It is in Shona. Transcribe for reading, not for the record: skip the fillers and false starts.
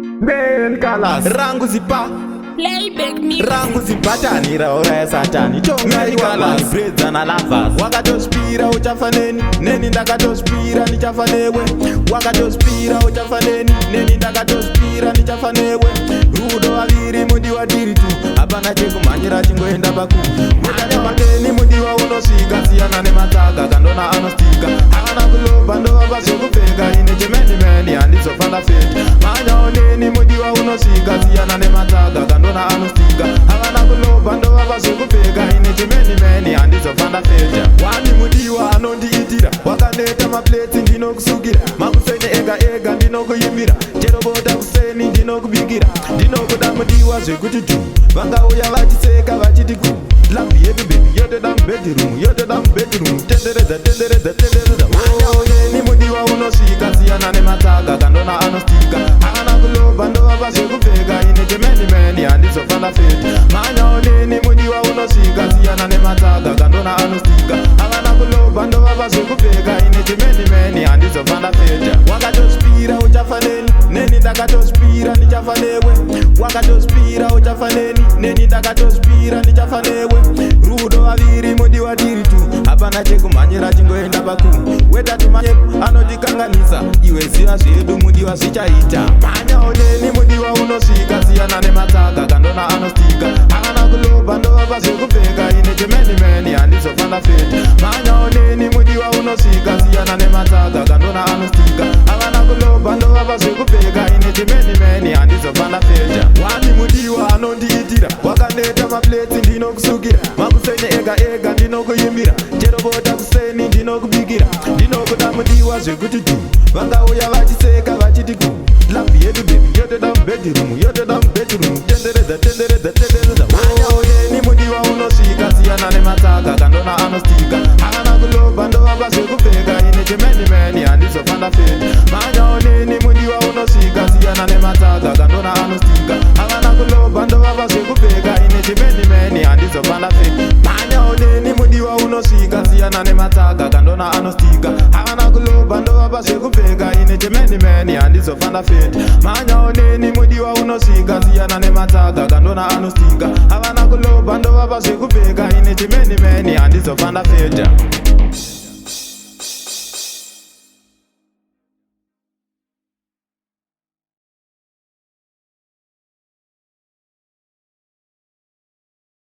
Ben Kalas rangu zipa Playback me. rangu zipatani rauraya satani tongaikalas bredzana lavas wakatospira uchafaneni neni ndakatospira nichafanewe wakatospira uchafaneni neni ndakatospira nichafanewe rudo vaviri mudiwa diri tu hapana chekumhanyira chingoenda paku mutanemateni mudiwa unosvika siyana nematsaga kandona anostika havana kulobva ndova vazokupfeka ine chemenimeni handizofanda feti manyaoneni mudiwa unosvika siyana nematsaga kandona anostika havana kulobva ndova vazokupfeka ine chemenimeni handizofanda feta wani mudiwa anondiitira wakaneta mapleti ndinokusukira makuseni ega ega ndinokuyimbira cherobota kuseni ndinokubikira ndinokuda mudiwa zvekuti tu vangauya vachiseka vachiti ku lambi yedu bebi yotoda mubedroom yotoda mubedroom tenderedza tenderedza tenderedza manyaoneni mudiwa unosvika siyana nematsaga kandona anostika havana kulobva ndova vazvekupfeka ine chemenimeni handizofanda feti manyaoneni mudiwa unosvika siyana nematsaga kandona anostika havana kulobva ndova vazvekupfeka ine chemenimeni handizofanda feta wakatospira uchafaneni neni ndakatospira ndichafanewe wakatospira uchafaneni neni ndakatospira ndichafanewe rudo vaviri mudiwa diri tu hapana chekumhanyira chingoenda paku wetatumanyepu anotikanganisa iwe ziva zvedu mudiwa zvichaita manyaoneni mudiwa unosvika siyana nematsaga kandona anostika havana kulobva ndova vazvekupfeka ine chemenimeni handizofanda feti manyaoneni mudiwa unosvika siyana nematsaga kandona anostika havana kulobva ndova vazvekupfeka ine chemenimeni handizofanda feta wani mudiwa anondiitira wakaneta mapleti ndinokusukira makuseni ega ega ndinokuyimbira cherobota kuseni ndinokubikira ndinokuda mudiwa zvekuti tu vangauya vachiseka vachiti ku lambi yedu bebi yotoda mubedroom yotoda mubedroom tenderedza tenderedza tenderedza manyaoneni mudiwa unosvika siyana nematsaga kandona anostika havana kulobva ndova vazvekupfeka ine chemenimeni handizofanda feti manyaoneni mudiwa unosvika siyana nematsaga kandona anostika havana kulobva ndova vazvekupfeka ine chemenimeni handizofanda feti manyaoneni mudiwa unosvika siyana nematsaga kandona anostika havana kulobva ndova vazvekupfeka ine chemenimeni handizofanda feti manyaoneni mudiwa unosvika siyana nematsaga kandona anostika havana kulobva ndova vazvekupfeka ine chemenimeni handizofanda feta